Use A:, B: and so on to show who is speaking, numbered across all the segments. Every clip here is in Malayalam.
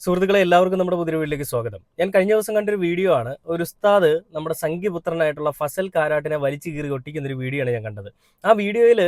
A: സുഹൃത്തുക്കളെ എല്ലാവർക്കും നമ്മുടെ പുതിയ വീട്ടിലേക്ക് സ്വാഗതം. ഞാൻ കഴിഞ്ഞ ദിവസം കണ്ടൊരു വീഡിയോ ആണ്. ഒരു ഉസ്താദ് നമ്മുടെ സംഘിപുത്രനായിട്ടുള്ള ഫസൽ കാരാട്ടിനെ വലിച്ചു കീറി ഒട്ടിക്കുന്ന ഒരു വീഡിയോ ആണ് ഞാൻ കണ്ടത്. ആ വീഡിയോയിൽ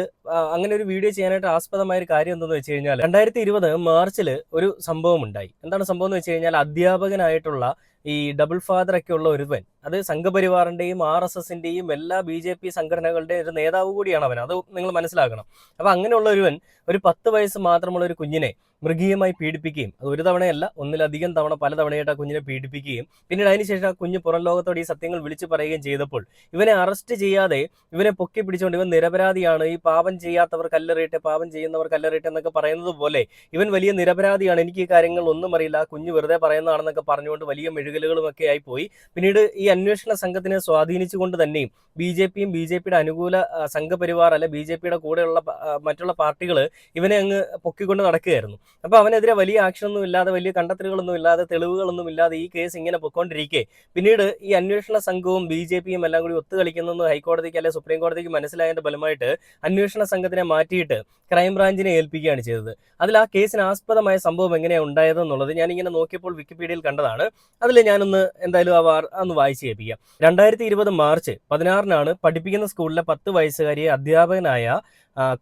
A: അങ്ങനെ ഒരു വീഡിയോ ചെയ്യാനായിട്ട് ആസ്പദമായ ഒരു കാര്യം എന്തെന്ന് വെച്ച് കഴിഞ്ഞാൽ 2020 മാർച്ചിൽ ഒരു സംഭവം ഉണ്ടായി. എന്താണ് സംഭവം എന്ന് വെച്ച് കഴിഞ്ഞാൽ അധ്യാപകനായിട്ടുള്ള ഈ ഡബിൾ ഫാദർ ഒക്കെ ഉള്ള ഒരുവൻ, അത് സംഘപരിവാറിന്റെയും RSSന്റെയും എല്ലാ BJP സംഘടനകളുടെ ഒരു നേതാവ് കൂടിയാണ് അവൻ. അത് നിങ്ങൾ മനസ്സിലാക്കണം. അപ്പൊ അങ്ങനെയുള്ള ഒരുവൻ ഒരു 10 വയസ്സ് മാത്രമുള്ള ഒരു കുഞ്ഞിനെ മൃഗീയമായി പീഡിപ്പിക്കുകയും, അത് ഒരു തവണയല്ല ഒന്നിലധികം തവണ പല തവണയായിട്ട് ആ കുഞ്ഞിനെ പീഡിപ്പിക്കുകയും പിന്നീട് അതിനുശേഷം ആ കുഞ്ഞ് പുറം ലോകത്തോട് ഈ സത്യങ്ങൾ വിളിച്ചു പറയുകയും ചെയ്തപ്പോൾ ഇവനെ അറസ്റ്റ് ചെയ്യാതെ ഇവനെ പൊക്കി പിടിച്ചുകൊണ്ട് ഇവൻ നിരപരാധിയാണ്, ഈ പാപം ചെയ്യാത്തവർ കല്ലെറിയട്ടെ, പാപം ചെയ്യുന്നവർ കല്ലെറിയട്ടെ എന്നൊക്കെ പറയുന്നത് പോലെ ഇവൻ വലിയ നിരപരാധിയാണ്, എനിക്ക് ഈ കാര്യങ്ങൾ ഒന്നും അറിയില്ല, ആ കുഞ്ഞ് വെറുതെ പറയുന്നതാണെന്നൊക്കെ പറഞ്ഞുകൊണ്ട് വലിയ മെഴുകലുകളും ഒക്കെ ആയിപ്പോയി. പിന്നീട് ഈ അന്വേഷണ സംഘത്തിനെ സ്വാധീനിച്ചുകൊണ്ട് തന്നെയും BJPയും BJPയുടെ അനുകൂല സംഘപരിവാർ അല്ലെ BJPയുടെ കൂടെയുള്ള മറ്റുള്ള പാർട്ടികൾ ഇവനെ അങ്ങ് പൊക്കിക്കൊണ്ട് നടക്കുകയായിരുന്നു. അപ്പൊ അവനെതിരെ വലിയ ആക്ഷനൊന്നും ഇല്ലാതെ, വലിയ കണ്ടെത്തലുകളൊന്നും ഇല്ലാതെ, തെളിവുകളൊന്നും ഇല്ലാതെ ഈ കേസ് ഇങ്ങനെ പൊക്കോണ്ടിരിക്കെ പിന്നീട് ഈ അന്വേഷണ സംഘവും BJPയും എല്ലാം കൂടി ഒത്തുകളിക്കുന്നതെന്ന് ഹൈക്കോടതിക്ക് അല്ലെ സുപ്രീം കോടതിക്ക് മനസ്സിലായതിന്റെ ഫലമായിട്ട് അന്വേഷണ സംഘത്തിനെ മാറ്റിയിട്ട് ക്രൈംബ്രാഞ്ചിനെ ഏൽപ്പിക്കുകയാണ് ചെയ്തത്. അതിൽ ആ കേസിന് ആസ്പദമായ സംഭവം എങ്ങനെയാണ് ഉണ്ടായതെന്നുള്ളത് ഞാനിങ്ങനെ നോക്കിയപ്പോൾ വിക്കിപീഡിയയിൽ കണ്ടതാണ്. അതിൽ ഞാനൊന്ന് എന്തായാലും ഒന്ന് വായിച്ചു കേൾപ്പിക്കാം. 2020 മാർച്ച് 16-നാണ് പഠിപ്പിക്കുന്ന സ്കൂളിലെ 10 വയസ്സുകാരിയെ അധ്യാപകനായ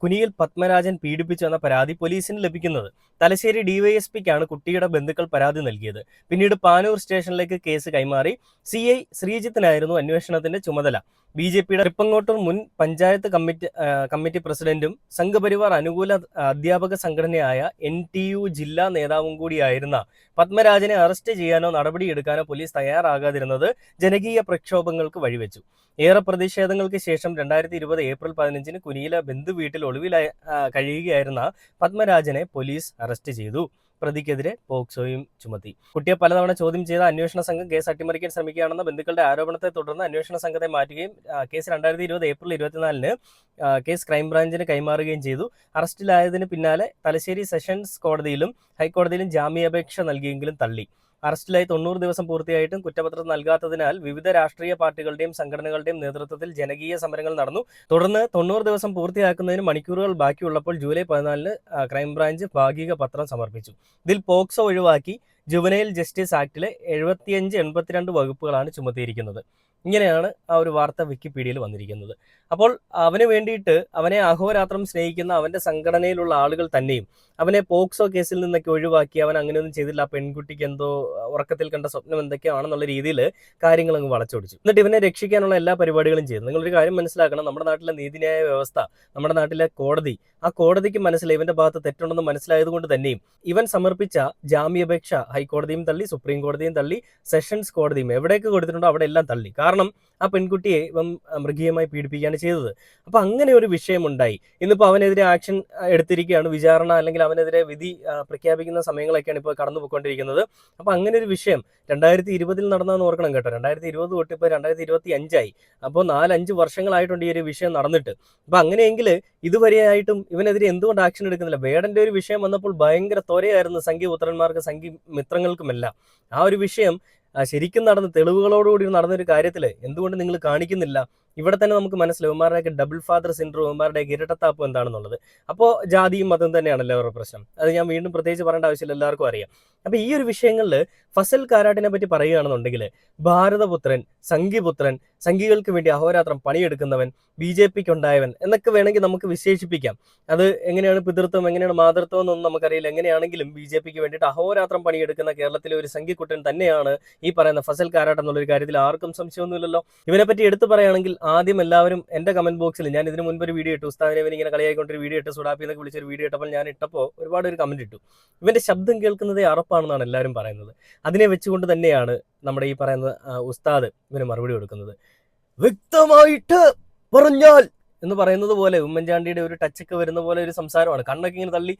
A: കുനിയിൽ പത്മരാജൻ പീഡിപ്പിച്ചു എന്ന പരാതി പോലീസിന് ലഭിക്കുന്നത്. തലശ്ശേരി DYSPക്കാണ് കുട്ടിയുടെ ബന്ധുക്കൾ പരാതി നൽകിയത്. പിന്നീട് പാനൂർ സ്റ്റേഷനിലേക്ക് കേസ് കൈമാറി. CI ശ്രീജിത്തിനായിരുന്നു അന്വേഷണത്തിന്റെ ചുമതല. BJPയുടെ തൃപ്പങ്ങോട്ടൂർ മുൻ പഞ്ചായത്ത് കമ്മിറ്റി പ്രസിഡന്റും സംഘപരിവാർ അനുകൂല അധ്യാപക സംഘടനയായ NTU ജില്ലാ നേതാവും കൂടിയായിരുന്ന പത്മരാജനെ അറസ്റ്റ് ചെയ്യാനോ നടപടിയെടുക്കാനോ പോലീസ് തയ്യാറാകാതിരുന്നത് ജനകീയ പ്രക്ഷോഭങ്ങൾക്ക് വഴിവെച്ചു. ഏറെ പ്രതിഷേധങ്ങൾക്ക് ശേഷം 2020 ഏപ്രിൽ 15-ന് കുനിയിലെ ബന്ധു വീട്ടിൽ ഒളിവിലായി കഴിയുകയായിരുന്ന പത്മരാജനെ പോലീസ് അറസ്റ്റ് ചെയ്തു. പ്രതിക്കെതിരെ പോക്സോയും ചുമത്തി. കുട്ടിയെ പലതവണ ചോദ്യം ചെയ്ത അന്വേഷണ സംഘം കേസ് അട്ടിമറിക്കാൻ ശ്രമിക്കുകയാണെന്ന ബന്ധുക്കളുടെ ആരോപണത്തെ തുടർന്ന് അന്വേഷണ സംഘത്തെ മാറ്റുകയും കേസ് 2020 ഏപ്രിൽ 24-ന് കേസ് ക്രൈംബ്രാഞ്ചിന് കൈമാറുകയും ചെയ്തു. അറസ്റ്റിലായതിന് പിന്നാലെ തലശ്ശേരി സെഷൻസ് കോടതിയിലും ഹൈക്കോടതിയിലും ജാമ്യാപേക്ഷ നൽകിയെങ്കിലും തള്ളി. അറസ്റ്റിലായി 90 ദിവസം പൂർത്തിയായിട്ടും കുറ്റപത്രം നൽകാത്തതിനാൽ വിവിധ രാഷ്ട്രീയ പാർട്ടികളുടെയും സംഘടനകളുടെയും നേതൃത്വത്തിൽ ജനകീയ സമരങ്ങൾ നടന്നു. തുടർന്ന് 90 ദിവസം പൂർത്തിയാക്കുന്നതിന് മണിക്കൂറുകൾ ബാക്കിയുള്ളപ്പോൾ ജൂലൈ 14-ന് ക്രൈംബ്രാഞ്ച് ഭാഗിക പത്രം സമർപ്പിച്ചു. ഇതിൽ പോക്സോ ഒഴിവാക്കി ജുവനൈൽ ജസ്റ്റിസ് ആക്ടിലെ 75, 82 വകുപ്പുകളാണ് ചുമത്തിയിരിക്കുന്നത്. ഇങ്ങനെയാണ് ആ ഒരു വാർത്ത വിക്കിപീഡിയയിൽ വന്നിരിക്കുന്നത്. അപ്പോൾ അവന് വേണ്ടിയിട്ട് അവനെ അഹോരാത്രം സ്നേഹിക്കുന്ന അവന്റെ സംഘടനയിലുള്ള ആളുകൾ തന്നെയും അവനെ പോക്സോ കേസിൽ നിന്നൊക്കെ ഒഴിവാക്കി, അവൻ അങ്ങനെയൊന്നും ചെയ്തില്ല, ആ പെൺകുട്ടിക്ക് എന്തോ ഉറക്കത്തിൽ കണ്ട സ്വപ്നം എന്തൊക്കെയാണെന്നുള്ള രീതിയിൽ കാര്യങ്ങൾ അങ്ങ് വളച്ചൊടിച്ചു. എന്നിട്ട് ഇവനെ രക്ഷിക്കാനുള്ള എല്ലാ പരിപാടികളും ചെയ്തു. നിങ്ങളൊരു കാര്യം മനസ്സിലാക്കണം, നമ്മുടെ നാട്ടിലെ നീതിന്യായ വ്യവസ്ഥ, നമ്മുടെ നാട്ടിലെ കോടതി, ആ കോടതിക്ക് മനസ്സിലായി ഇവന്റെ ഭാഗത്ത് തെറ്റുണ്ടെന്ന് മനസ്സിലായതുകൊണ്ട് തന്നെയും ഇവൻ സമർപ്പിച്ച ജാമ്യാപേക്ഷ ഹൈക്കോടതിയും തള്ളി, സുപ്രീം കോടതിയും തള്ളി, സെഷൻസ് കോടതിയും എവിടേക്ക് കൊടുത്തിട്ടുണ്ടോ അവിടെ എല്ലാം തള്ളി. കാരണം ആ പെൺകുട്ടിയെ ഇവൻ മൃഗീയമായി പീഡിപ്പിക്കുകയാണ് ചെയ്തത്. അപ്പൊ അങ്ങനെ ഒരു വിഷയമുണ്ടായി. ഇന്നിപ്പോൾ അവനെതിരെ ആക്ഷൻ എടുത്തിരിക്കുകയാണ്. വിചാരണ അല്ലെങ്കിൽ അവനെതിരെ വിധി പ്രഖ്യാപിക്കുന്ന സമയങ്ങളൊക്കെയാണ് ഇപ്പോൾ കടന്നു പോയിക്കൊണ്ടിരിക്കുന്നത്. അപ്പൊ അങ്ങനെ ഒരു വിഷയം 2020 നടന്നതെന്ന് ഓർക്കണം കേട്ടോ. 2020 തൊട്ട് ഇപ്പോൾ 2025 അപ്പോൾ 4-5 വർഷങ്ങളായിട്ടുണ്ട് ഈ ഒരു വിഷയം നടന്നിട്ട്. അപ്പൊ അങ്ങനെയെങ്കിൽ ഇതുവരെയായിട്ടും ഇവനെതിരെ എന്തുകൊണ്ട് ആക്ഷൻ എടുക്കുന്നില്ല? വേടന്റെ ഒരു വിഷയം വന്നപ്പോൾ ഭയങ്കര ത്വരയായിരുന്നു സംഘി മിത്രങ്ങൾക്കുമെല്ലാം. ആ ഒരു വിഷയം ശരിക്കും നടന്ന തെളിവുകളോടുകൂടി നടന്നൊരു കാര്യത്തിൽ എന്തുകൊണ്ട് നിങ്ങൾ കാണിക്കുന്നില്ല? ഇവിടെ തന്നെ നമുക്ക് മനസ്സിലാവും ഇവന്മാരുടെയൊക്കെ ഡബിൾ ഫാദർ സിൻഡ്രോം, ഇവന്മാരുടെയൊക്കെ ഇരട്ടത്താപ്പ് എന്താണെന്നുള്ളത്. അപ്പോൾ ജാതിയും മതം തന്നെയാണല്ലോ അവരുടെ പ്രശ്നം. അത് ഞാൻ വീണ്ടും പ്രത്യേകിച്ച് പറയേണ്ട ആവശ്യമില്ല, എല്ലാവർക്കും അറിയാം. അപ്പൊ ഈ ഒരു വിഷയങ്ങളിൽ ഫസൽ കാരാട്ടിനെ പറ്റി പറയുകയാണെന്നുണ്ടെങ്കിൽ ഭാരതപുത്രൻ, സംഘിപുത്രൻ, സംഘികൾക്ക് വേണ്ടി അഹോരാത്രം പണിയെടുക്കുന്നവൻ, BJPക്ക് ഉണ്ടായവൻ എന്നൊക്കെ വേണമെങ്കിൽ നമുക്ക് വിശേഷിപ്പിക്കാം. അത് എങ്ങനെയാണ് പിതൃത്വം, എങ്ങനെയാണ് മാതൃത്വം എന്നൊന്നും നമുക്കറിയില്ല. എങ്ങനെയാണെങ്കിലും BJPക്ക് വേണ്ടിയിട്ട് അഹോരാത്രം പണിയെടുക്കുന്ന കേരളത്തിലെ ഒരു സംഘിക്കുട്ടൻ തന്നെയാണ് ഈ പറയുന്ന ഫസൽ കാരാട്ട് എന്നുള്ളൊരു കാര്യത്തിൽ ആർക്കും സംശയമൊന്നുമില്ലല്ലോ. ഇവനെ പറ്റി എടുത്തു പറയുകയാണെങ്കിൽ ആദ്യം എല്ലാവരും എൻ്റെ കമന്റ് ബോക്സിൽ, ഞാൻ ഇതിന് മുൻപ് ഒരു വീഡിയോ ഇട്ടു, ഉസ്താദിനെ ഇങ്ങനെ കളിയായിക്കൊണ്ടൊരു വീഡിയോ ഇട്ട്, സുഡാപ്പി എന്നൊക്കെ വിളിച്ചൊരു വീഡിയോ ഇട്ടപ്പോൾ ഞാൻ ഇട്ടപ്പോൾ ഒരുപാട് ഒരു കമന്റ് ഇട്ടു. ഇവന്റെ ശബ്ദം കേൾക്കുന്നതേ അറപ്പാണെന്നാണ് എല്ലാവരും പറയുന്നത്. അതിനെ വെച്ചുകൊണ്ട് തന്നെയാണ് നമ്മുടെ ഈ പറയുന്ന ഉസ്താദ് ഇവന് മറുപടി കൊടുക്കുന്നത്. വ്യക്തമായിട്ട് പറഞ്ഞാൽ എന്ന് പറയുന്നത് പോലെ ഉമ്മൻചാണ്ടിയുടെ ഒരു ടച്ചൊക്കെ വരുന്ന പോലെ ഒരു സംസാരമാണ്. കണ്ണൊക്കെ ഇങ്ങനെ തള്ളി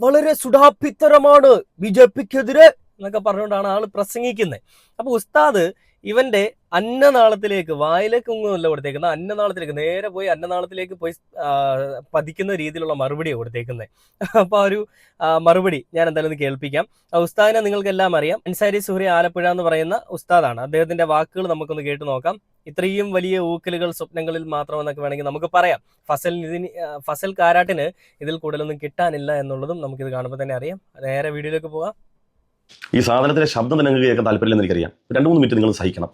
A: വളരെ സുഡാപ്പിത്തരമാണ് BJPക്കെതിരെ എന്നൊക്കെ പറഞ്ഞുകൊണ്ടാണ് ആള് പ്രസംഗിക്കുന്നത്. അപ്പൊ ഉസ്താദ് ഇവന്റെ അന്നനാളത്തിലേക്ക്, വായിലേക്ക് ഒന്നുമല്ല കൊടുത്തേക്കുന്നത്, അന്നനാളത്തിലേക്ക് നേരെ പോയി അന്നനാളത്തിലേക്ക് പോയി പതിക്കുന്ന രീതിയിലുള്ള മറുപടിയാണ് കൊടുത്തേക്കുന്നത്. അപ്പൊ ആ ഒരു മറുപടി ഞാൻ എന്തായാലും ഒന്ന് കേൾപ്പിക്കാം. ഉസ്താദിനെ നിങ്ങൾക്ക് എല്ലാം അറിയാം. അൻസാരി സുഹറി ആലപ്പുഴ എന്ന് പറയുന്ന ഉസ്താദാണ്. അദ്ദേഹത്തിന്റെ വാക്കുകൾ നമുക്കൊന്ന് കേട്ടു നോക്കാം. ഇത്രയും വലിയ ഊക്കലുകൾ സ്വപ്നങ്ങളിൽ മാത്രമെന്നൊക്കെ വേണമെങ്കിൽ നമുക്ക് പറയാം. ഫസൽ കാരാട്ടിന് ഇതിൽ കൂടുതലൊന്നും കിട്ടാനില്ല എന്നുള്ളതും നമുക്കിത് കാണുമ്പോൾ തന്നെ അറിയാം. നേരെ വീഡിയോയിലേക്ക് പോകാം.
B: ഈ സാധനത്തിന്റെ ശബ്ദം തന്നെ നിങ്ങൾക്ക് കേൾക്കാൻ താല്പര്യമില്ലെന്ന് എനിക്കറിയാം. 2-3 മിനിറ്റ് നിങ്ങൾ സഹിക്കണം.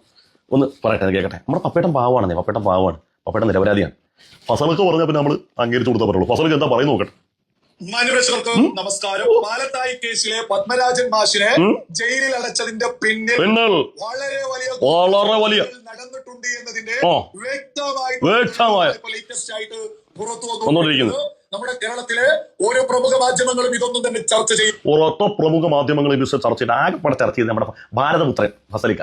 B: ഒന്ന് പറയട്ടെ, കേൾക്കട്ടെ. നമ്മുടെ പപ്പേട്ടൻ പാവമാണെന്നേ, പപ്പേട്ടൻ പാവമാണ്, പപ്പേട്ടൻ നിരപരാധിയാണ്. ഫസലൊക്കെ പറഞ്ഞാൽ പിന്നെ നമ്മൾ അംഗീകരിച്ചു കൊടുത്താൽ പറയുള്ളൂ. ഫസലൊക്കെ എന്താ പറയുന്നത് നോക്കട്ടെ.
C: മാന്യപ്രേക്ഷകർക്ക് നമസ്കാരം. പാലത്തായി കേസിലെ പത്മരാജൻ മാഷിനെ ജയിലിൽ അടച്ചതിന്റെ പിന്നിൽ വളരെ വലിയ നടന്നിട്ടുണ്ട് എന്നതിന്റെ വ്യക്തമായ ലേറ്റസ്റ്റ് ആയിട്ട് പുറത്തു വന്നുകൊണ്ടിരിക്കുന്നത്. നമ്മുടെ കേരളത്തിലെ ഓരോ പ്രമുഖ മാധ്യമങ്ങളും ഇതൊന്നും തന്നെ ചർച്ച ചെയ്യും.
B: ഓരോ പ്രമുഖ മാധ്യമങ്ങളും ഇത് ചർച്ച ചെയ്ത് ആകെപ്പാടെ ചർച്ച ചെയ്ത് നമ്മുടെ ഭാരതപുത്രൻ ഫസലിക്ക,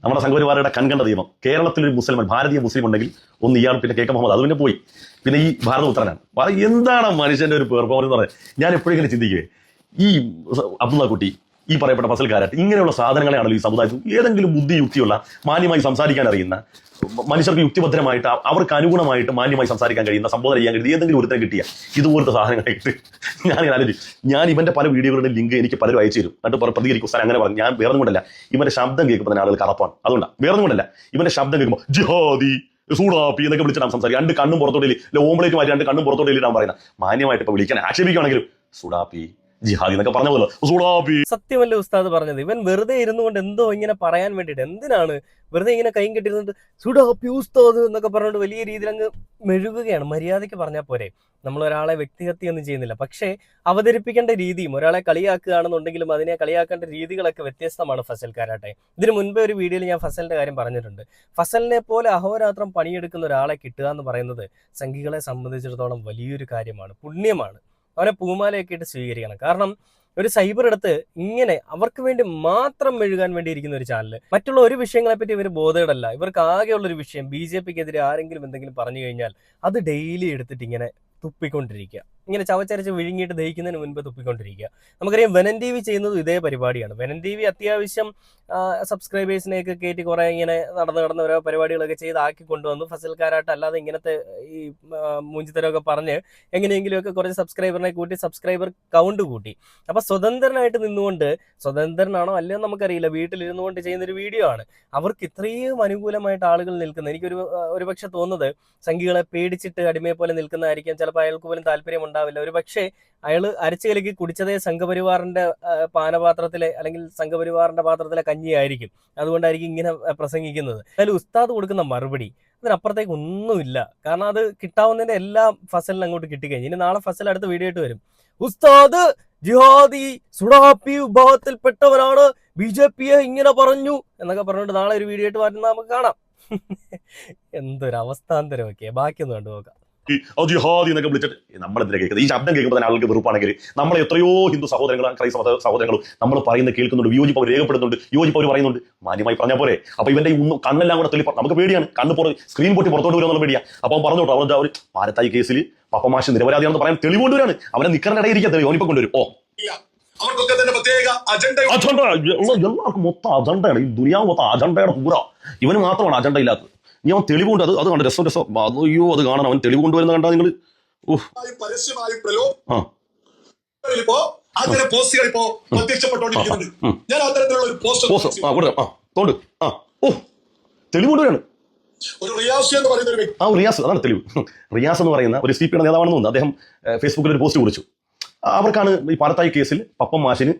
B: നമ്മുടെ സംഘപരിവാരയുടെ കൺകണ്ട ദൈവം. കേരളത്തിലൊരു മുസ്ലിം, ഭാരതീയ മുസ്ലിം ഉണ്ടെങ്കിൽ ഒന്ന് ഇയാൾ, പിന്നെ കെ മുഹമ്മദ്, അത് പിന്നെ പോയി. പിന്നെ ഈ ഭാരതപുത്രനാണ്. എന്താണ് മനുഷ്യന്റെ ഒരു പെർഫോമൻസ് എന്ന് പറയുന്നത്? ഞാൻ എപ്പോഴും ഇങ്ങനെ ചിന്തിക്കുക, ഈ അബ്ദുള്ള കുട്ടി, ഈ പറയപ്പെട്ട ഫസൽ കാരാട്ട്, ഇങ്ങനെയുള്ള സാധനങ്ങളെയാണല്ലോ ഈ സമുദായത്തിൽ ഏതെങ്കിലും ബുദ്ധിയുക്തിയുള്ള, മാന്യമായി സംസാരിക്കാൻ അറിയുന്ന, മനുഷ്യർക്ക് യുക്തിഭദ്രമായിട്ട് അവർക്ക് അനുഗുണമായിട്ട് മാന്യമായി സംസാരിക്കാൻ കഴിയുന്ന, സംബോധന ചെയ്യാൻ കഴിയുന്ന ഏതെങ്കിലും ഒരുത്തരം കിട്ടിയ ഇതുപോലത്തെ സാധനങ്ങളായിട്ട് ഞാൻ ഇവന്റെ പല വീഡിയോകളുടെ ലിങ്ക് എനിക്ക് പലരും അയച്ചു തരും. എന്നിട്ട് പ്രതികരിക്കും, സാർ അങ്ങനെ പറഞ്ഞു. ഞാൻ വേറെ കൊണ്ടല്ല, ഇവന്റെ ശബ്ദം കേൾക്കുമ്പോൾ തന്നെ ആളുകൾ കറപ്പാണ്. അതുകൊണ്ടാണ്, വേറെ കൊണ്ടല്ല. ഇവന്റെ ശബ്ദം കേൾക്കുമ്പോൾ ജിഹാദി, സൂടാപ്പി എന്നൊക്കെ വിളിച്ചിട്ടാണ് സംസാരിക്കുക. 2 കണ്ണും പുറത്തോട്ടില്ല, ഓംപ്ലേറ്റ് മാറ്റി 2 കണ്ണും പുറത്തോട്ടില്ലിട്ടാണ് പറയുന്നത്. മാന്യമായിട്ട് ഇപ്പൊ വിളിക്കാൻ ആക്ഷേപിക്കുകയാണെങ്കിലും സുഡാപ്പി, ജിഹാദി എന്നൊക്കെ പറഞ്ഞ പോലെ സുഡാപ്പി.
A: സത്യമല്ലേ ഉസ്താദ് പറഞ്ഞത്? ഇവൻ വെറുതെ ഇരുന്നുകൊണ്ട് എന്തോ ഇങ്ങനെ പറയാൻ വേണ്ടിയിട്ട്, എന്തിനാണ് വെറുതെ ഇങ്ങനെ കൈയും കെട്ടിരുന്നിട്ട് സുഡാപ്പി ഉസ്താദ് എന്നൊക്കെ പറഞ്ഞുകൊണ്ട് വലിയ രീതിയിൽ അങ്ങ് മെഴുകുകയാണ്. മര്യാദയ്ക്ക് പറഞ്ഞാൽ പോരെ. നമ്മൾ ഒരാളെ വ്യക്തിഹത്യൊന്നും ചെയ്യുന്നില്ല, പക്ഷേ അവതരിപ്പിക്കേണ്ട രീതിയും, ഒരാളെ കളിയാക്കുകയാണെന്നുണ്ടെങ്കിലും അതിനെ കളിയാക്കേണ്ട രീതികളൊക്കെ വ്യത്യസ്തമാണ് ഫസൽ കാരാട്ടെ. ഇതിനു മുൻപേ ഒരു വീഡിയോയിൽ ഞാൻ ഫസലിന്റെ കാര്യം പറഞ്ഞിട്ടുണ്ട്. ഫസലിനെ പോലെ അഹോരാത്രം പണിയെടുക്കുന്ന ഒരാളെ കിട്ടുക എന്ന് പറയുന്നത് സംഘികളെ സംബന്ധിച്ചിടത്തോളം വലിയൊരു കാര്യമാണ്, പുണ്യമാണ്. അവനെ പൂമാലയൊക്കെ ഇട്ട് സ്വീകരിക്കണം. കാരണം ഒരു സൈബർ എടുത്ത് ഇങ്ങനെ അവർക്ക് വേണ്ടി മാത്രം മെഴുകാൻ വേണ്ടി ഇരിക്കുന്ന ഒരു ചാനൽ. മറ്റുള്ള ഒരു വിഷയങ്ങളെ പറ്റി ഇവർ ബോധേടല്ല. ഇവർക്ക് ആകെയുള്ളൊരു വിഷയം BJPക്കെതിരെ ആരെങ്കിലും എന്തെങ്കിലും പറഞ്ഞു കഴിഞ്ഞാൽ അത് ഡെയിലി എടുത്തിട്ട് ഇങ്ങനെ തുപ്പിക്കൊണ്ടിരിക്കുക, ഇങ്ങനെ ചവച്ചരച്ച് വിഴുങ്ങിയിട്ട് ദഹിക്കുന്നതിന് മുൻപ് തുപ്പിക്കൊണ്ടിരിക്കുക. നമുക്കറിയാം വെനൻ TV ചെയ്യുന്നതും ഇതേ പരിപാടിയാണ്. വെനൻ TV അത്യാവശ്യം സബ്സ്ക്രൈബേഴ്സിനെയൊക്കെ കയറ്റി കുറേ ഇങ്ങനെ നടന്ന് ഓരോ പരിപാടികളൊക്കെ ചെയ്ത് ആക്കി കൊണ്ടുവന്നു. ഫസൽ കാരാട്ട് അല്ലാതെ ഇങ്ങനത്തെ ഈ മൂഞ്ചിത്തരമൊക്കെ പറഞ്ഞ് എങ്ങനെയെങ്കിലുമൊക്കെ കുറച്ച് സബ്സ്ക്രൈബറിനെ കൂട്ടി, സബ്സ്ക്രൈബർ കൗണ്ട് കൂട്ടി. അപ്പൊ സ്വതന്ത്രനായിട്ട് നിന്നുകൊണ്ട്, സ്വതന്ത്രനാണോ അല്ലയോ നമുക്കറിയില്ല, വീട്ടിലിരുന്നു കൊണ്ട് ചെയ്യുന്നൊരു വീഡിയോ ആണ്. അവർക്ക് ഇത്രയും അനുകൂലമായിട്ട് ആളുകൾ നിൽക്കുന്നത് എനിക്കൊരു ഒരുപക്ഷെ തോന്നുന്നത് സംഘികളെ പേടിച്ചിട്ട് അടിമയെ പോലെ നിൽക്കുന്നതായിരിക്കും. ചിലപ്പോൾ അയാൾക്ക് പോലും താല്പര്യം ഉണ്ടാവില്ല. ഒരു പക്ഷേ അയാൾ അരച്ചു കലക്കി കുടിച്ചതേ സംഘപരിവാറിന്റെ പാനപാത്രത്തിലെ അല്ലെങ്കിൽ സംഘപരിവാറിന്റെ പാത്രത്തിലെ കഞ്ഞിയായിരിക്കും. അതുകൊണ്ടായിരിക്കും ഇങ്ങനെ പ്രസംഗിക്കുന്നത്. അതിൽ ഉസ്താദ് കൊടുക്കുന്ന മറുപടി അതിനപ്പുറത്തേക്ക് ഒന്നുമില്ല. കാരണം അത് കിട്ടാവുന്നതിന്റെ എല്ലാം ഫസലിന് അങ്ങോട്ട് കിട്ടിക്കഴിഞ്ഞു. ഇനി നാളെ ഫസൽ അടുത്ത വീഡിയോ ആയിട്ട് വരും. ഉസ്താദ് ജിഹാദി സുഡാപ്പി വിഭാഗത്തിൽപ്പെട്ടവരാണ്, BJPയെ ഇങ്ങനെ പറഞ്ഞു എന്നൊക്കെ പറഞ്ഞിട്ട് നാളെ ഒരു വീഡിയോ ആയിട്ട് വരുന്ന നമുക്ക് കാണാം. എന്തൊരു അവസ്ഥാന്തരമൊക്കെ. ബാക്കിയൊന്നും കണ്ടു നോക്കാം.
B: ജിഹാദി എന്നൊക്കെ വിളിച്ചിട്ട് നമ്മളെന്തിനാ കേൾക്കുന്നത്? ഈ ശബ്ദം കേൾക്കുമ്പോൾ തന്നെ ആളുകൾക്ക് വെറുപ്പാണെങ്കിൽ നമ്മൾ എത്രയോ ഹിന്ദു സഹോദരങ്ങളും ക്രൈസ്തവ സഹോദരങ്ങളും നമ്മൾ പറയുന്നത് കേൾക്കുന്നുണ്ട്, വിയോജിപ്പ് അവർ രേഖപ്പെടുന്നുണ്ട്, യോജിപ്പ് അവർ പറയുന്നുണ്ട്. മാന്യമായി പറഞ്ഞാൽ പോരെ? അപ്പൊ ഇവന്റെ കണ്ണെല്ലാം കൂടെ തെളി, നമുക്ക് പേടിയാണ്, കണ്ണ് സ്ക്രീൻ പൊട്ടി പുറത്തോട്ട് വരുമെന്നുള്ള പേടിയാ. അപ്പം പറഞ്ഞോട്ടോ, അവരുടെ ഒരു പാലത്തായി കേസിൽ പപ്പമാഷ് നിരപരാധിയാണെന്ന് പറയാൻ തെളിവ് കൊണ്ടുവരാണ്. അവനെ നിക്കറിനിടയിരിക്കാൻ യോജിപ്പ് കൊണ്ടുവരും.
C: അവർക്കൊക്കെ തന്നെ പ്രത്യേക അജണ്ട,
B: എല്ലാവർക്കും മൊത്തം അജണ്ടയാണ്. ഈ ദുനിയാവ് മൊത്തം അജണ്ടയുടെ പൂര. ഇവന് മാത്രമാണ് അജണ്ട ഇല്ലാത്തത്. നീ അവൻ തെളിവുണ്ട്, അത് കണ്ട് രസം. അയ്യോ, അത് കാണാൻ അവൻ തെളിവ് കൊണ്ടുവരുന്ന കണ്ടാ നിങ്ങൾ
C: പരസ്യമായി അങ്ങനെ പോസ്റ്റുകൾ ഇപ്പോ പ്രത്യക്ഷപ്പെട്ടുകൊണ്ടിരിക്കുന്നുണ്ട്. ഞാൻ അത്തരത്തിലുള്ള ഒരു പോസ്റ്റ്
B: തെളിവ് കൊണ്ടുവരാണ്.
C: ഒരു റിയാസ് എന്ന് പറയുന്ന ഒരു വ്യക്തി,
B: റിയാസ്, അതാണ് തെളിവ്. റിയാസ് എന്ന് പറയുന്ന ഒരു CPയുടെ നേതാവാണെന്ന് തോന്നുന്നു. അദ്ദേഹം ഫേസ്ബുക്കിൽ ഒരു പോസ്റ്റ് കുറിച്ചു. അവർക്കാണ് ഈ പാലത്തായി കേസിൽ പപ്പം മാഷിന്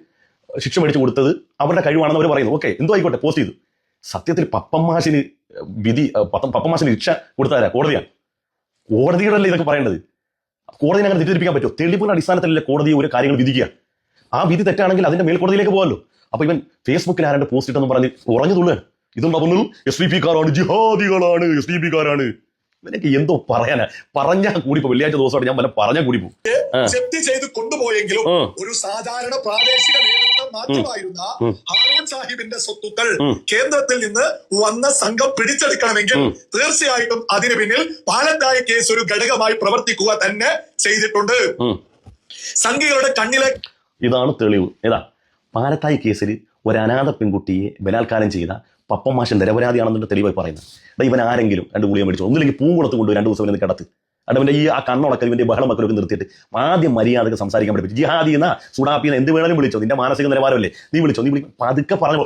B: ശിക്ഷ മേടിച്ചു കൊടുത്തത് അവരുടെ കഴിവാണെന്ന് അവർ പറയുന്നു. ഓക്കെ, എന്തോ ആയിക്കോട്ടെ, പോസ്റ്റ് ചെയ്തു. സത്യത്തിൽ പപ്പം മാഷിന് ശിക്ഷ കൊടുത്താരാ? കോടതിയാണ്. കോടതിയുടെ അല്ലേ ഇതൊക്കെ പറയേണ്ടത്? കോടതിനെ അങ്ങനെ തെറ്റിദ്ധരിപ്പിക്കാൻ പറ്റുമോ? തെളിവുകളുടെ അടിസ്ഥാനത്തിലല്ലേ കോടതി ഒരു കാര്യങ്ങൾ വിധിക്കുക. ആ വിധി തെറ്റാണെങ്കിൽ അതിന്റെ മേൽക്കോടതിയിലേക്ക് പോകാമല്ലോ. അപ്പൊ ഇവൻ ഫേസ്ബുക്കിൽ ആരുടെ പോസ്റ്റ് ഇട്ടെന്ന് പറഞ്ഞ് ഉറഞ്ഞു തുള്ളുകയാണ്. ഇതും പറഞ്ഞു SDP-കാരാണ്, ജിഹാദികളാണ്, SDP-കാരാണ്. ഇവനൊക്കെ എന്തോ പറയാനാ? പറഞ്ഞാൽ കൂടിപ്പോ വെള്ളിയാഴ്ച ദിവസമായിട്ട് ഞാൻ പറഞ്ഞാൽ കൂടിപ്പോ
C: ജപ്തി ചെയ്ത് കൊണ്ടുപോയെങ്കിലും ഒരു സാധാരണ പ്രാദേശിക നേതൃത്വം മാത്രമായിരുന്ന ഹാറൂൺ സാഹിബിന്റെ സ്വത്തുക്കൾ കേന്ദ്രത്തിൽ നിന്ന് വന്ന സംഘം പിടിച്ചെടുക്കണമെങ്കിൽ തീർച്ചയായിട്ടും അതിന് പിന്നിൽ പാലത്തായി കേസ് ഒരു ഘടകമായി പ്രവർത്തിക്കുക തന്നെ ചെയ്തിട്ടുണ്ട്. സംഘികളുടെ കണ്ണിലെ
B: ഇതാണ് തെളിവ്. ഏതാ? പാലത്തായി കേസിൽ ഒരു അനാഥ പെൺകുട്ടിയെ ബലാത്കാരം ചെയ്ത പപ്പം മാഷൻ നിരപരാധിയാണെന്നിട്ട് തെളിവായി പറയുന്നത്. ഇവൻ ആരെങ്കിലും 2 ഗുളിക മേടിച്ചു, ഒന്നില്ലെങ്കിൽ പൂങ്കുളത്ത് കൊണ്ടുപോയി 2 ദിവസം ഇവനെ കിടത്ത്. അവന്റെ ഈ ആ കണ്ണുടക്കൽ ഇവന്റെ ബഹളം മക്കളൊക്കെ നിർത്തിയിട്ട് ആദ്യം മര്യാദക്ക് സംസാരിക്കാൻ പഠിപ്പിച്ചു. ജിഹാദി എന്നാ സുഡാപ്പിന്ന് എന്ത് വേണമെങ്കിലും വിളിച്ചോ, നിന്റെ മാനസിക നിലവാരമല്ലേ, നീ വിളിച്ചോ, നീ പതുക്കെ പറഞ്ഞു.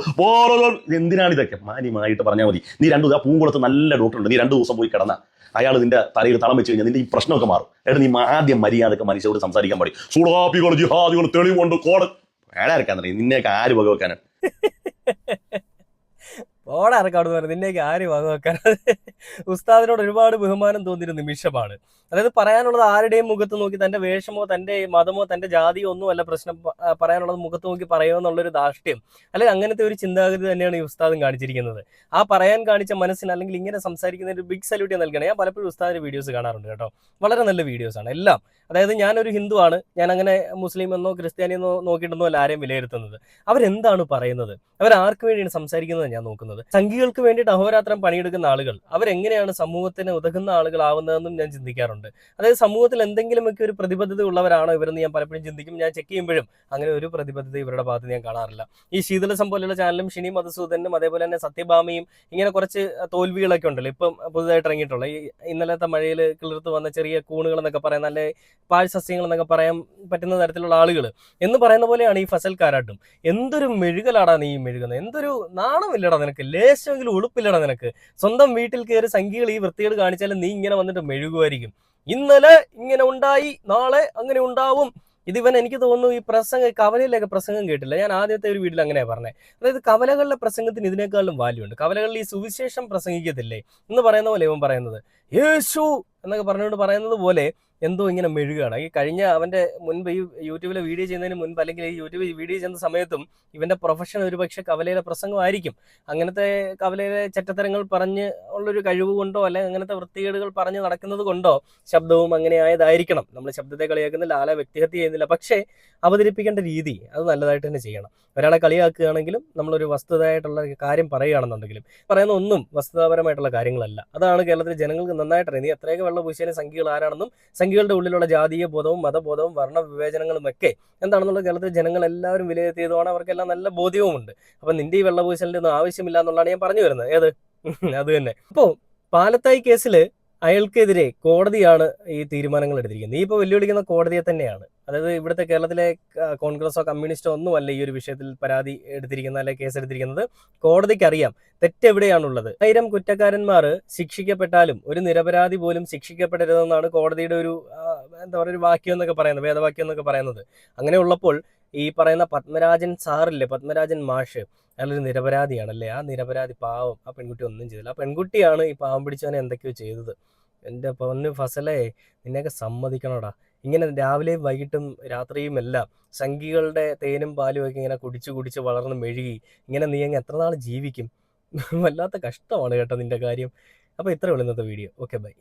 B: എന്തിനാണ് ഇതൊക്കെ? മാന്യമായിട്ട് പറഞ്ഞാൽ മതി. നീ 2 ദിവസം പൂങ്കുളത്ത് നല്ല ഡോക്ടറുണ്ട്, നീ 2 ദിവസം പോയി കിടന്ന അയാൾ നിന്റെ തലയിൽ തളം വെച്ച് കഴിഞ്ഞാൽ നിന്റെ ഈ പ്രശ്നമൊക്കെ മാറും. നീ ആദ്യം മര്യാദക്ക് മനുഷ്യരോട് സംസാരിക്കാൻ പാടി. സുഡാപ്പികൾ, ജിഹാദികൾ, തെളിവുണ്ട്, കോടതി വേടാർക്കാന്ന് പറയും, നിന്നെയൊക്കെ ആര് വകവെക്കാനാണ്?
A: ഓടെ ഇറക്കാണെന്ന് പറഞ്ഞു നിന്നേക്ക് ആര് വകവെക്കാൻ. ഉസ്താദിനോട് ഒരുപാട് ബഹുമാനം തോന്നിയൊരു നിമിഷമാണ്. അതായത് പറയാനുള്ളത് ആരുടെയും മുഖത്ത് നോക്കി തന്റെ വേഷമോ തന്റെ മതമോ തന്റെ ജാതിയോ ഒന്നുമല്ല പ്രശ്നം, പറയാനുള്ളത് മുഖത്ത് നോക്കി പറയുമോ എന്നുള്ളൊരു ധാർഷ്ട്യം അല്ലെങ്കിൽ അങ്ങനത്തെ ഒരു ചിന്താഗതി തന്നെയാണ് ഈ ഉസ്താദും കാണിച്ചിരിക്കുന്നത്. ആ പറയാൻ കാണിച്ച മനസ്സിന് അല്ലെങ്കിൽ ഇങ്ങനെ സംസാരിക്കുന്ന ഒരു ബിഗ് സല്യൂട്ട് നൽകണം. ഞാൻ പലപ്പോഴും ഉസ്താദിന്റെ വീഡിയോസ് കാണാറുണ്ട് കേട്ടോ, വളരെ നല്ല വീഡിയോസാണ് എല്ലാം. അതായത് ഞാനൊരു ഹിന്ദുവാണ്, ഞാൻ അങ്ങനെ മുസ്ലിം എന്നോ ക്രിസ്ത്യാനിയെന്നോ നോക്കിയിട്ടൊന്നും അല്ല ആരെയും വിലയിരുത്തുന്നത്. അവരെന്താണ് പറയുന്നത്, അവരാർക്ക് വേണ്ടിയാണ് സംസാരിക്കുന്നത് ഞാൻ നോക്കുന്നത്. സംഘികൾക്ക് വേണ്ടിയിട്ട് അഹോരാത്രം പണിയെടുക്കുന്ന ആളുകൾ അവരെങ്ങനെയാണ് സമൂഹത്തിന് ഉതകുന്ന ആളുകളാവുന്നതെന്നും ഞാൻ ചിന്തിക്കാറുണ്ട്. അതായത് സമൂഹത്തിൽ എന്തെങ്കിലുമൊക്കെ ഒരു പ്രതിബദ്ധത ഉള്ളവരാണോ ഇവരെന്ന് ഞാൻ പലപ്പോഴും ചിന്തിക്കും. ഞാൻ ചെക്ക് ചെയ്യുമ്പോഴും അങ്ങനെ ഒരു പ്രതിബദ്ധത ഇവരുടെ ഭാഗത്ത് ഞാൻ കാണാറില്ല. ഈ ശീതളസം പോലെയുള്ള ചാനലും ഷിനി മധുസൂദനും അതേപോലെ തന്നെ സത്യഭാമയും ഇങ്ങനെ കുറച്ച് തോൽവികളൊക്കെ ഉണ്ടല്ലോ ഇപ്പം പുതുതായിട്ട് ഇറങ്ങിയിട്ടുള്ള ഈ ഇന്നലത്തെ മഴയിൽ കിളിർത്ത് വന്ന ചെറിയ കൂണുകൾ എന്നൊക്കെ പറയാൻ, നല്ല പാഴ്സസ്യങ്ങൾ എന്നൊക്കെ പറയാൻ പറ്റുന്ന തരത്തിലുള്ള ആളുകൾ എന്ന് പറയുന്ന പോലെയാണ് ഈ ഫസൽ കാരാട്ടും. എന്തൊരു മെഴുകലാടാ നീ മെഴുകുന്നത്, എന്തൊരു നാണമില്ലടാ നിനക്ക്, ലേശമെങ്കിലും ഉളുപ്പില്ലടാ നിനക്ക്. സ്വന്തം വീട്ടിൽ കയറി സംഖ്യകൾ ഈ വൃത്തികേട് കാണിച്ചാലും നീ ഇങ്ങനെ വന്നിട്ട് മെഴുകുമായിരിക്കും. ഇന്നലെ ഇങ്ങനെ ഉണ്ടായി, നാളെ അങ്ങനെ ഉണ്ടാവും. ഇതിവൻ എനിക്ക് തോന്നുന്നു ഈ കവലയിലൊക്കെ പ്രസംഗം കേട്ടില്ല, ഞാൻ ആദ്യത്തെ ഒരു വീട്ടിൽ അങ്ങനെയാ പറഞ്ഞത്. അതായത് കവലകളിലെ പ്രസംഗത്തിന് ഇതിനേക്കാളും വാല്യൂ ഉണ്ട്. കവലകളിൽ ഈ സുവിശേഷം പ്രസംഗിക്കത്തില്ലേ എന്ന് പറയുന്ന പോലെ ഇവൻ പറയുന്നത്, യേശു എന്നൊക്കെ പറഞ്ഞുകൊണ്ട് പറയുന്നത് പോലെ എന്തോ ഇങ്ങനെ മെഴുകുകയാണ്. ഈ കഴിഞ്ഞ അവന്റെ മുൻപ് ഈ യൂട്യൂബിലെ വീഡിയോ ചെയ്യുന്നതിന് മുൻപ് അല്ലെങ്കിൽ ഈ യൂട്യൂബിൽ വീഡിയോ ചെയ്യുന്ന സമയത്തും ഇവന്റെ പ്രൊഫഷൻ ഒരു പക്ഷേ കവലയിലെ പ്രസംഗമായിരിക്കും. അങ്ങനത്തെ കവലയിലെ ചെറ്റത്തരങ്ങൾ പറഞ്ഞ് ഉള്ളൊരു കഴിവ് കൊണ്ടോ അല്ലെങ്കിൽ അങ്ങനത്തെ വൃത്തികേടുകൾ പറഞ്ഞ് നടക്കുന്നത് കൊണ്ടോ ശബ്ദവും അങ്ങനെ ആയതായിരിക്കണം. നമ്മൾ ശബ്ദത്തെ കളിയാക്കുന്നില്ല, ആളെ വ്യക്തിഹത്യ ചെയ്യുന്നില്ല, പക്ഷേ അവതരിപ്പിക്കേണ്ട രീതി അത് നല്ലതായിട്ട് തന്നെ ചെയ്യണം. ഒരാളെ കളിയാക്കുകയാണെങ്കിലും നമ്മളൊരു വസ്തുതയായിട്ടുള്ള കാര്യം പറയുകയാണെന്നുണ്ടെങ്കിലും പറയുന്ന ഒന്നും വസ്തുതാപരമായിട്ടുള്ള കാര്യങ്ങളല്ല. അതാണ് കേരളത്തിലെ ജനങ്ങൾക്ക് നന്നായിട്ട് അറിയാം. നീ എത്രയൊക്കെ വെള്ളം പൂശിയാലും സംഖ്യകൾ ആരാണെന്നും സംഖ്യകളുടെ ഉള്ളിലുള്ള ജാതീയ ബോധവും മതബോധവും വർണ്ണ വിവേചനങ്ങളും ഒക്കെ എന്താണെന്നുള്ള കേരളത്തിലെ ജനങ്ങൾ എല്ലാവരും വിലയിരുത്തിയതുമാണ്, അവർക്കെല്ലാം നല്ല ബോധ്യവുമുണ്ട്. അപ്പം നിന്റെ ഈ വെള്ളപൂശലിന്റെ ഒന്നും ആവശ്യമില്ല എന്നുള്ളതാണ് ഞാൻ പറഞ്ഞു വരുന്നത്. ഏത് അത് തന്നെ. അപ്പോൾ പാലത്തായി കേസിൽ അയാൾക്കെതിരെ കോടതിയാണ് ഈ തീരുമാനങ്ങൾ എടുത്തിരിക്കുന്നത്. നീ ഇപ്പോൾ വെല്ലുവിളിക്കുന്ന കോടതിയെ തന്നെയാണ്. അതായത് ഇവിടുത്തെ കേരളത്തിലെ കോൺഗ്രസോ കമ്മ്യൂണിസ്റ്റോ ഒന്നുമല്ല ഈ ഒരു വിഷയത്തിൽ പരാതി എടുത്തിരിക്കുന്നത് അല്ലെങ്കിൽ കേസ് എടുത്തിരിക്കുന്നത്. കോടതിക്ക് അറിയാം തെറ്റെവിടെയാണുള്ളത്. 1000 കുറ്റക്കാരന്മാർ ശിക്ഷിക്കപ്പെട്ടാലും ഒരു നിരപരാധി പോലും ശിക്ഷിക്കപ്പെടരുതെന്നാണ് കോടതിയുടെ ഒരു എന്താ പറയുക ഒരു വാക്യം എന്നൊക്കെ പറയുന്നത്, വേദവാക്യം എന്നൊക്കെ പറയുന്നത്. അങ്ങനെ ഉള്ളപ്പോൾ ഈ പറയുന്ന പത്മരാജൻ സാറില്ലേ, പത്മരാജൻ മാഷ്, അയാളൊരു നിരപരാധിയാണല്ലേ. ആ നിരപരാധി പാവം, ആ പെൺകുട്ടി ഒന്നും ചെയ്തില്ല. ആ പെൺകുട്ടിയാണ് ഈ പാവം പിടിച്ചവനെ എന്തൊക്കെയോ ചെയ്തത്. എൻ്റെ പൊന്ന് ഫസലേ, നിന്നെയൊക്കെ സമ്മതിക്കണോടാ. ഇങ്ങനെ രാവിലെയും വൈകിട്ടും രാത്രിയും എല്ലാം സംഘികളുടെ തേനും പാലും ഒക്കെ ഇങ്ങനെ കുടിച്ച് കുടിച്ച് വളർന്ന് മെഴുകി ഇങ്ങനെ നീ അങ്ങ് എത്ര നാൾ ജീവിക്കും? വല്ലാത്ത കഷ്ടമാണ് കേട്ടോ നിന്റെ കാര്യം. അപ്പോൾ ഇത്രയേ ഉള്ളൂ ഇന്നത്തെ വീഡിയോ. Okay, by.